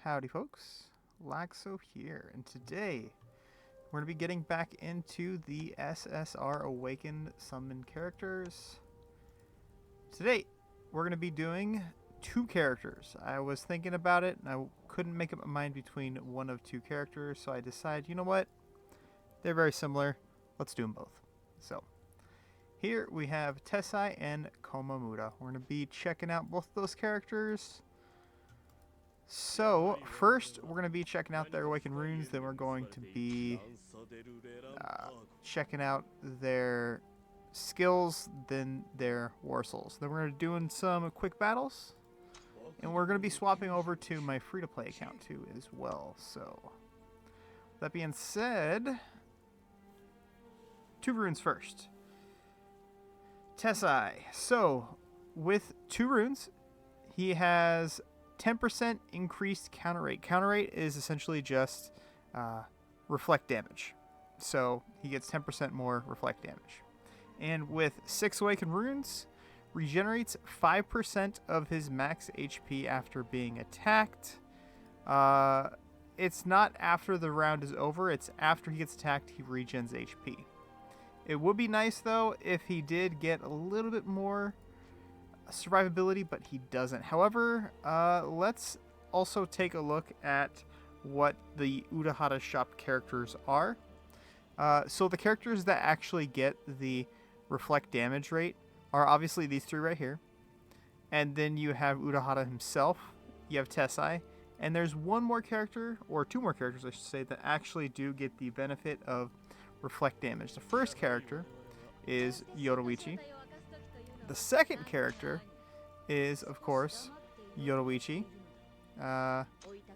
Howdy folks, Laxo here, and today we're going to be getting back into the SSR Awakened Summon characters. Today we're going to be doing two characters. I was thinking about it and I couldn't make up my mind between one of two characters, so I decided, you know what, they're very similar, let's do them both. So here we have Tessai and Komamura. We're going to be checking out both of those characters. So, first, we're going to be checking out their Awakened Runes, then we're going to be checking out their skills, then their Warsouls. Then we're going to be doing some quick battles, and we're going to be swapping over to my free-to-play account too as well. So, that being said, two runes first. Tessai. So, with two runes, he has 10% increased counter rate. Counter rate is essentially just reflect damage. So he gets 10% more reflect damage. And with 6 Awakened Runes, regenerates 5% of his max HP after being attacked. It's not after the round is over, it's after he gets attacked, he regens HP. It would be nice though if he did get a little bit more survivability, but he doesn't. However, let's also take a look at what the Urahara shop characters are. So the characters that actually get the reflect damage rate are obviously these three right here. And then you have Urahara himself, you have Tessai, and there's one more character, or two more characters I should say, that actually do get the benefit of reflect damage. The first character is Yoruichi. The second character is, of course, Yoruichi, right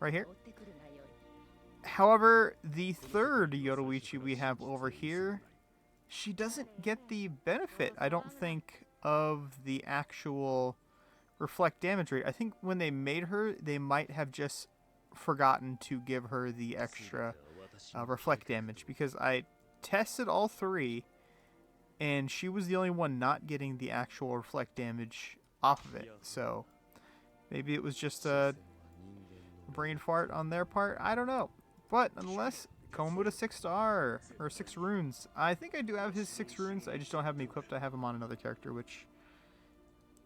here. However, the third Yoruichi we have over here, she doesn't get the benefit, I don't think, of the actual reflect damage rate. I think when they made her, they might have just forgotten to give her the extra reflect damage, because I tested all three, and she was the only one not getting the actual reflect damage off of it. So maybe it was just a brain fart on their part. I don't know. But nonetheless, Komamura 6-star, or 6 runes. I think I do have his 6 runes. I just don't have them equipped. I have them on another character, which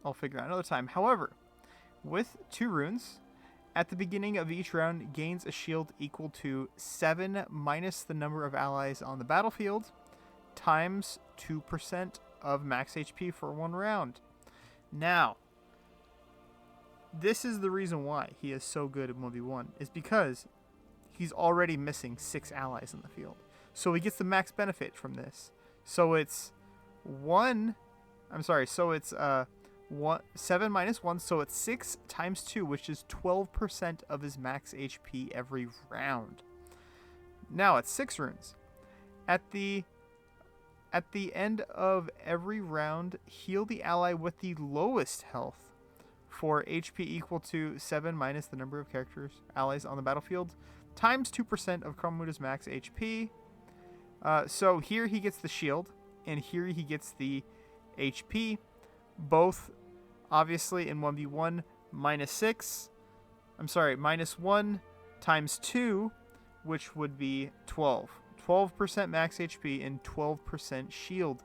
I'll figure out another time. However, with 2 runes, at the beginning of each round, gains a shield equal to 7 minus the number of allies on the battlefield, times 2% of max HP for 1 round. Now, this is the reason why he is so good in 1v1, is because he's already missing 6 allies in the field. So he gets the max benefit from this. So it's 7 minus 1, so it's 6 times 2, which is 12% of his max HP every round. Now, it's 6 runes. At the end of every round, heal the ally with the lowest health for HP equal to 7 minus the number of allies on the battlefield, times 2% of Komamura's max HP. So here he gets the shield, and here he gets the HP. Both, obviously, in 1v1, minus 1 times 2, which would be 12. 12% max HP and 12% shield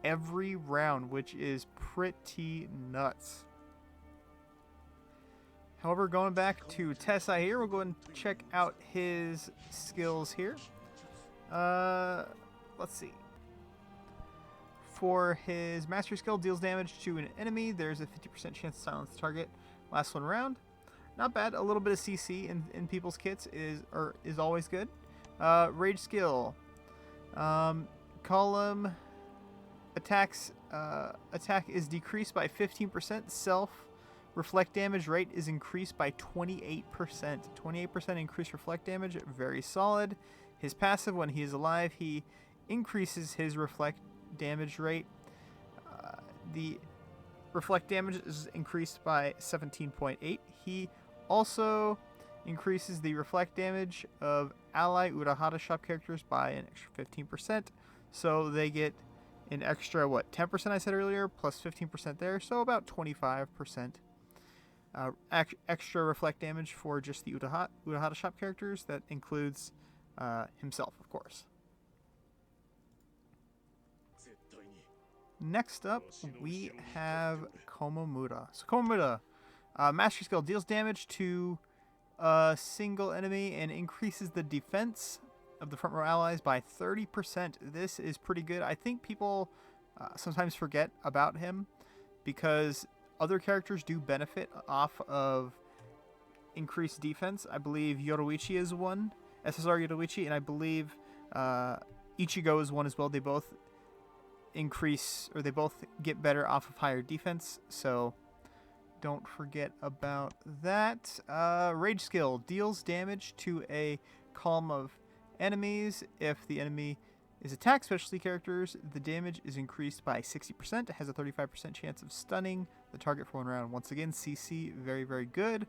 every round, which is pretty nuts. However, going back to Tessai here, we'll go ahead and check out his skills here. Let's see. For his mastery skill, deals damage to an enemy. There's a 50% chance to silence the target. Last 1 round. Not bad. A little bit of CC in people's kits is always good. Rage skill. Column attack is decreased by 15%. Reflect damage rate is increased by 28%. 28% increased reflect damage. Very solid. His passive, when he is alive, he increases his reflect damage rate. The reflect damage is increased by 17.8. He also increases the reflect damage of ally Urahara shop characters by an extra 15%. So they get an extra, 10% I said earlier, plus 15% there, so about 25%. extra reflect damage for just the Urahara shop characters. That includes himself, of course. Next up, we have Komamura. So Komamura, mastery skill, deals damage to a single enemy and increases the defense of the front row allies by 30%. This is pretty good. I think people sometimes forget about him because other characters do benefit off of increased defense. I believe Yoruichi is one, SSR Yoruichi, and I believe Ichigo is one as well. They both increase, or they both get better off of higher defense, so don't forget about that. Rage skill deals damage to a column of enemies. If the enemy is attack specialty characters, the damage is increased by 60%. It has a 35% chance of stunning the target for 1 round. Once again, CC, very, very good.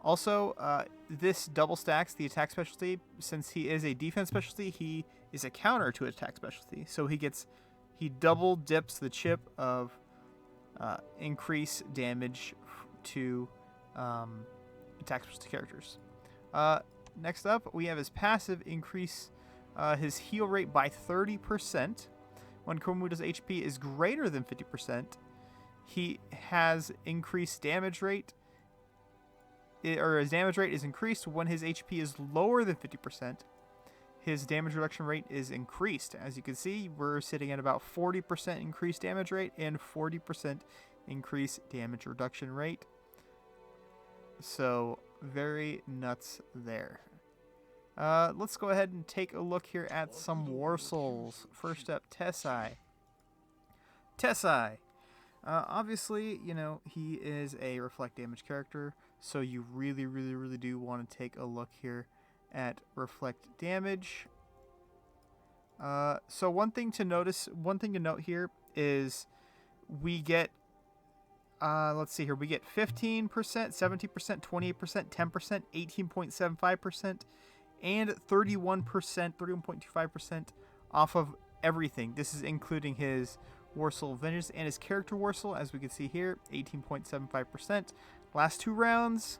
Also, this double stacks the attack specialty. Since he is a defense specialty, he is a counter to attack specialty. So he double dips the chip of increase damage to attack specialty characters. Next up, we have his passive increase his heal rate by 30%. When Komamura's HP is greater than 50%, he has increased damage rate, or his damage rate is increased when his HP is lower than 50%. His damage reduction rate is increased. As you can see, we're sitting at about 40% increased damage rate and 40% increased damage reduction rate. So, very nuts there. Let's go ahead and take a look here at some Warsouls. First up, Tessai. Tessai. Obviously, you know, he is a reflect damage character, so you really, really, really do want to take a look here at reflect damage. So one thing to note here is we get, let's see here, we get 15%, 70%, 28%, 10%, 18.75%, and 31%, 31.25% off of everything. This is including his Warsoul Vengeance and his character Warsoul, as we can see here, 18.75%. Last 2 rounds,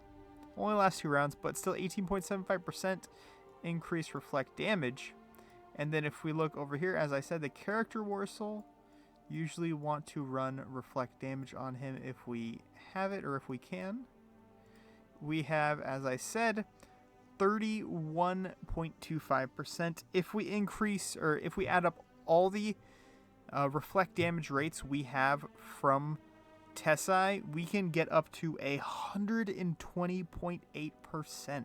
only last 2 rounds, but still 18.75% increase reflect damage. And then if we look over here, as I said, the character Warsoul, usually want to run reflect damage on him if we have it or if we can. We have, as I said, 31.25%. If we increase, or if we add up all the reflect damage rates we have from Tessai, we can get up to 120.8%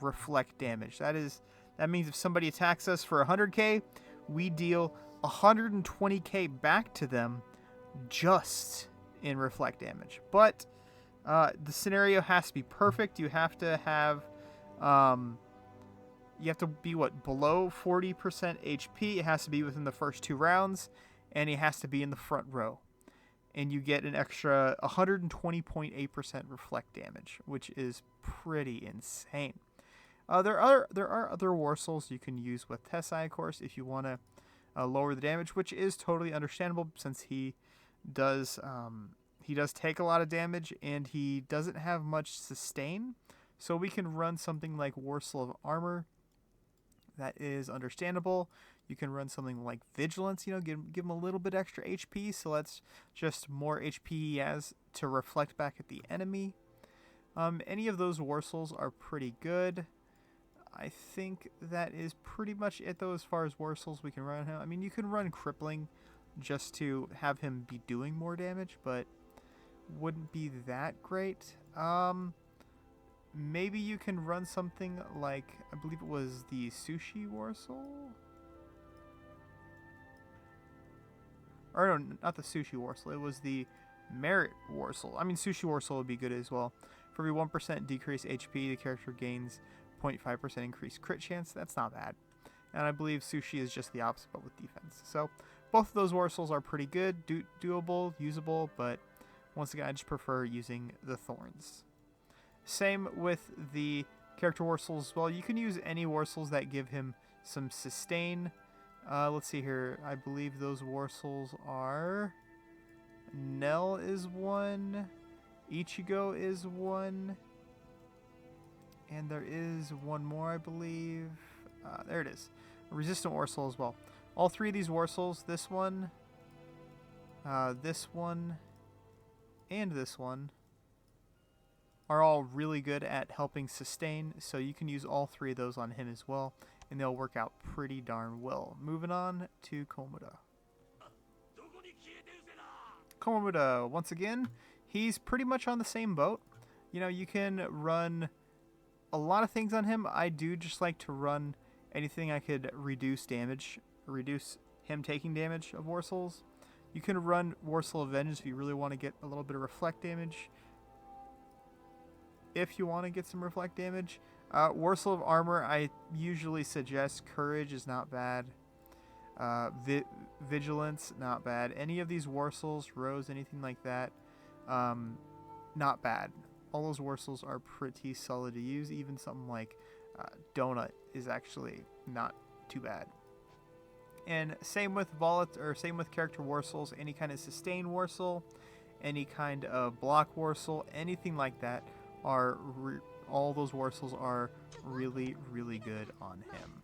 reflect damage. That means if somebody attacks us for 100k, we deal 120k back to them just in reflect damage. But the scenario has to be perfect. You have to have be below 40% HP. It has to be within the first 2 rounds, and it has to be in the front row. And you get an extra 120.8% reflect damage, which is pretty insane. There are other Warsouls you can use with Tessai, of course, if you want to lower the damage, which is totally understandable since he does take a lot of damage and he doesn't have much sustain. So we can run something like Warsoul of Armor. That is understandable. You can run something like Vigilance, give him a little bit extra HP, so that's just more HP he has to reflect back at the enemy. Any of those Warsouls are pretty good. I think that is pretty much it, though, as far as Warsouls we can run him. I mean, you can run Crippling just to have him be doing more damage, but wouldn't be that great. Maybe you can run something like, I believe it was the Sushi Warsoul? Or no, not the Sushi Warsoul. It was the Merit Warsoul. I mean, Sushi Warsoul would be good as well. For every 1% decrease HP, the character gains 0.5% increased crit chance. That's not bad. And I believe Sushi is just the opposite, but with defense. So both of those Warsouls are pretty good, doable, usable, but once again, I just prefer using the Thorns. Same with the character Warsouls as well. You can use any Warsouls that give him some sustain. Let's see here. I believe those Warsouls are... Nell is one. Ichigo is one. And there is one more, I believe. There it is. A resistant Warsoul as well. All three of these Warsouls, this one, and this one, are all really good at helping sustain, so you can use all three of those on him as well, and they'll work out pretty darn well. Moving on to Komamura. Komamura, once again, he's pretty much on the same boat. You know, you can run a lot of things on him. I do just like to run anything I could reduce damage, reduce him taking damage of Warsouls. You can run Warsoul of Vengeance if you really want to get a little bit of reflect damage. If you want to get some reflect damage. Warsoul of Armor, I usually suggest Courage is not bad. Vigilance, not bad. Any of these Warsouls, Rose, anything like that, not bad. All those Warsouls are pretty solid to use. Even something like Donut is actually not too bad. And same with same with character Warsouls. Any kind of sustain Warsoul, any kind of block Warsoul, anything like that, all those Warsouls are really, really good on him.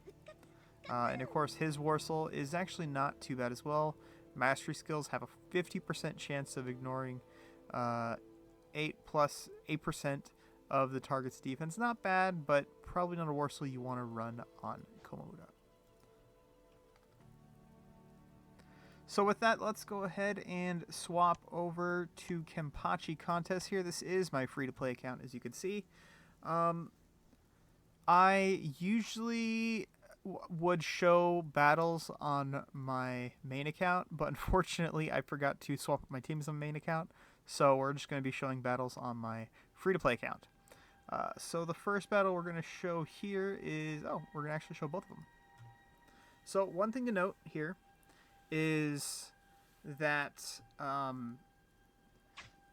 And of course, his Warsoul is actually not too bad as well. Mastery skills have a 50% chance of ignoring 8% of the target's defense. Not bad, but probably not a Warsoul you want to run on Komamura. So with that, let's go ahead and swap over to Kenpachi Contest here. This is my free-to-play account, as you can see. I usually would show battles on my main account, but unfortunately I forgot to swap up my teams on my main account. So we're just going to be showing battles on my free-to-play account. So the first battle we're going to show here is... Oh, we're going to actually show both of them. So one thing to note here is that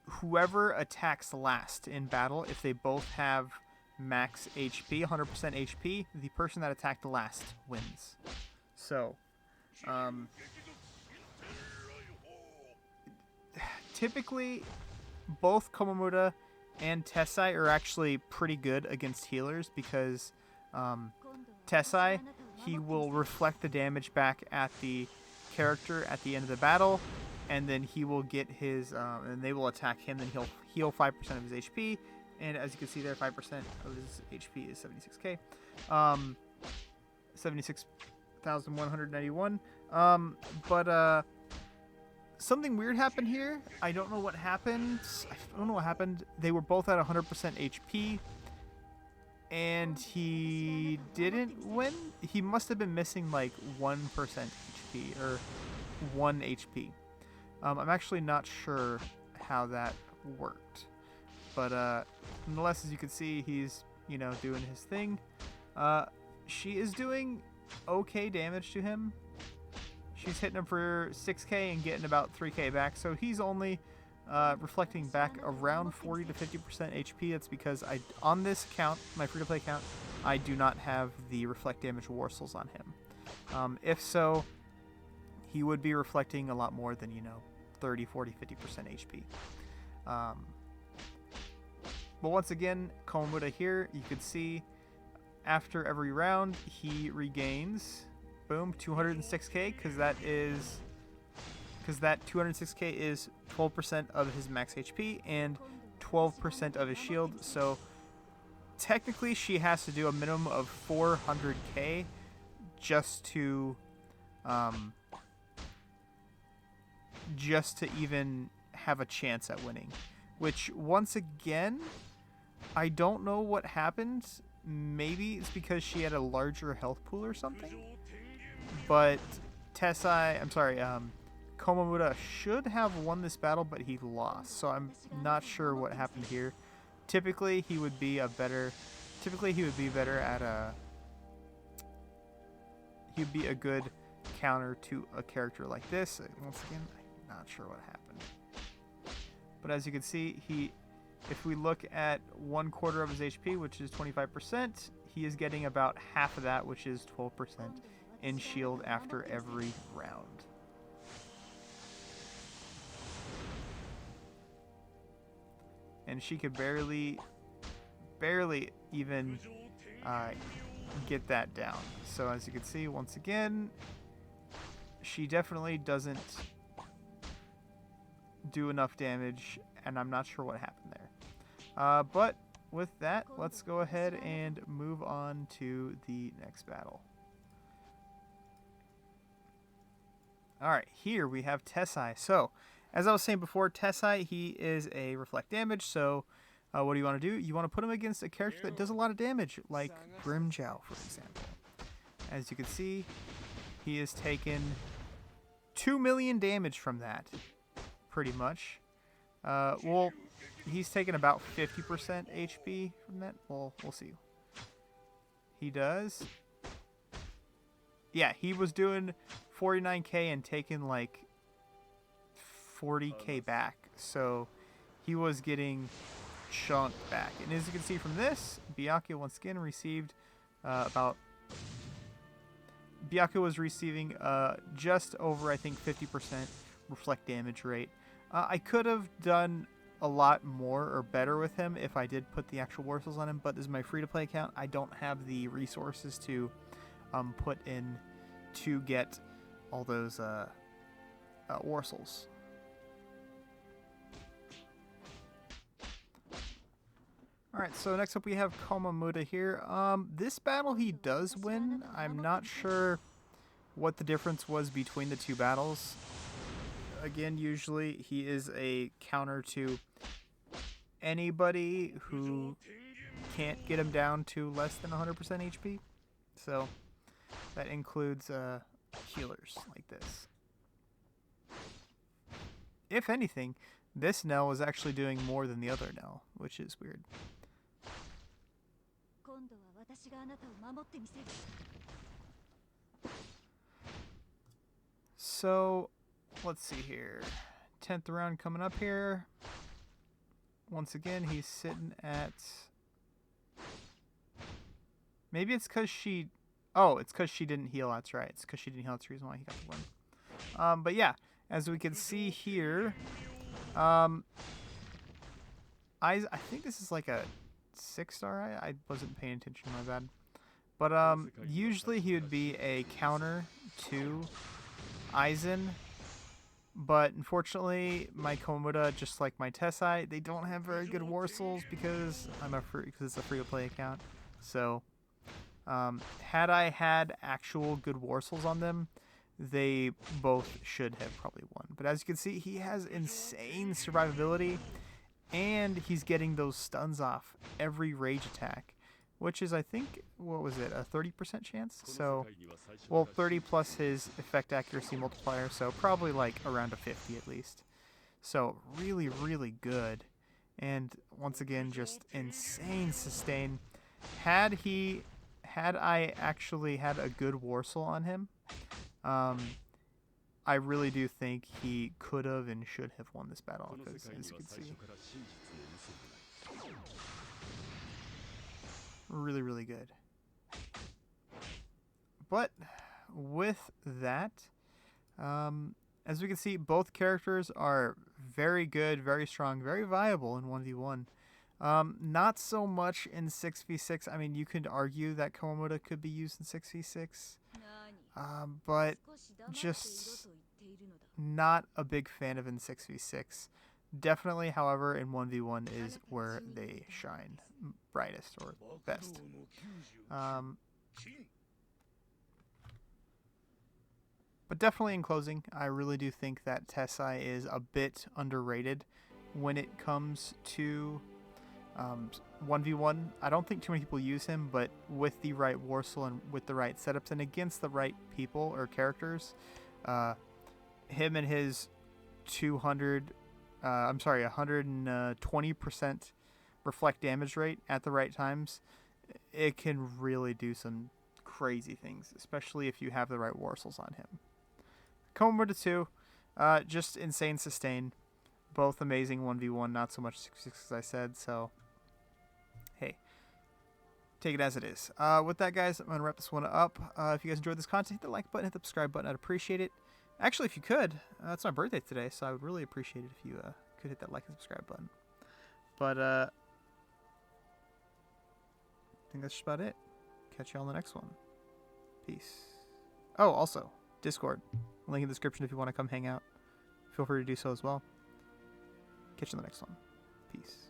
whoever attacks last in battle, if they both have max HP, 100% HP, the person that attacked last wins. So, typically, both Komamura and Tessai are actually pretty good against healers because Tessai, he will reflect the damage back at the character at the end of the battle, and then he will get his and they will attack him, then he'll heal 5% of his HP, and as you can see there, 5% of his HP is 76k, 76,191. But something weird happened here. I don't know what happened. They were both at 100% HP, and he didn't win. He must have been missing like 1% HP or 1 HP. I'm actually not sure how that worked, but nonetheless, as you can see, he's doing his thing. She is doing okay damage to him. She's hitting him for 6k and getting about 3k back, so he's only reflecting back around 40 to 50% HP. That's because on this account, my free-to-play account, I do not have the reflect damage Warsouls on him. If so, he would be reflecting a lot more than 30, 40, 50% HP. But once again, Komamura here, you can see after every round he regains, boom, 206k, because that 206k is 12% of his max HP and 12% of his shield. So technically she has to do a minimum of 400k just to even have a chance at winning, which once again, I don't know what happened. Maybe it's because she had a larger health pool or something, but Komamura should have won this battle, but he lost, so I'm not sure what happened here. Typically he would be better at he'd be a good counter to a character like this. Once again, I'm not sure what happened, but as you can see, if we look at 1/4 of his HP, which is 25%, he is getting about half of that, which is 12% in shield after every round. and she could barely even get that down. So as you can see, once again, she definitely doesn't do enough damage, and I'm not sure what happened there. But with that, let's go ahead and move on to the next battle. Alright, here we have Tessai. So, as I was saying before, Tessai, he is a reflect damage, so what do you want to do? You want to put him against a character that does a lot of damage, like Grimmjow, for example. As you can see, he has taken 2 million damage from that, pretty much. Well, he's taken about 50% HP from that. Well, we'll see. He does. Yeah, he was doing 49k and taking like 40k back. So he was getting chunked back. And as you can see from this, Byakuya once again received Byakuya was receiving just over, I think, 50% reflect damage rate. I could have done a lot more or better with him if I did put the actual Warsouls on him, but this is my free-to-play account. I don't have the resources to put in to get all those Warsouls. Alright, so next up we have Komamura here. This battle he does win. I'm not sure what the difference was between the two battles. Again, usually he is a counter to anybody who can't get him down to less than 100% HP. So that includes healers like this. If anything, this Nell is actually doing more than the other Nell, which is weird. So, let's see here. 10th round coming up here. Once again, he's sitting at... Maybe it's because she... Oh, it's because she didn't heal. That's right. It's because she didn't heal. That's the reason why he got the win. But yeah, as we can see here... I think this is like a 6-star. I wasn't paying attention, my bad. But usually he would be a counter to Aizen. But unfortunately, my Komamura, just like my Tessai, they don't have very good Warsouls because it's a free-to-play account. So, had I had actual good Warsouls on them, they both should have probably won. But as you can see, he has insane survivability, and he's getting those stuns off every rage attack, which is, I think, what was it, a 30% chance? So, well, 30 plus his effect accuracy multiplier, so probably like around a 50 at least. So, really, really good. And once again, just insane sustain. Had I actually had a good Warsaul on him, I really do think he could have and should have won this battle, because as you can see, really, really good. But with that, as we can see, both characters are very good, very strong, very viable in 1v1. Not so much in 6v6. I mean, you could argue that Komamura could be used in 6v6. But just not a big fan of in 6v6. Definitely, however, in 1v1 is where they shine brightest or best. But definitely in closing, I really do think that Tessai is a bit underrated when it comes to 1v1. I don't think too many people use him, but with the right Warsaul and with the right setups and against the right people or characters, him and his 120% reflect damage rate at the right times, it can really do some crazy things, especially if you have the right Warsouls on him. Komamura 2, just insane sustain. Both amazing 1v1, not so much 6v6 as I said, so hey, take it as it is. With that, guys, I'm going to wrap this one up. If you guys enjoyed this content, hit the like button, hit the subscribe button. I'd appreciate it. Actually, if you could, it's my birthday today, so I would really appreciate it if you could hit that like and subscribe button. But I think that's just about it. Catch you on the next one. Peace. Oh, also, Discord. Link in the description if you want to come hang out. Feel free to do so as well. Catch you on the next one. Peace.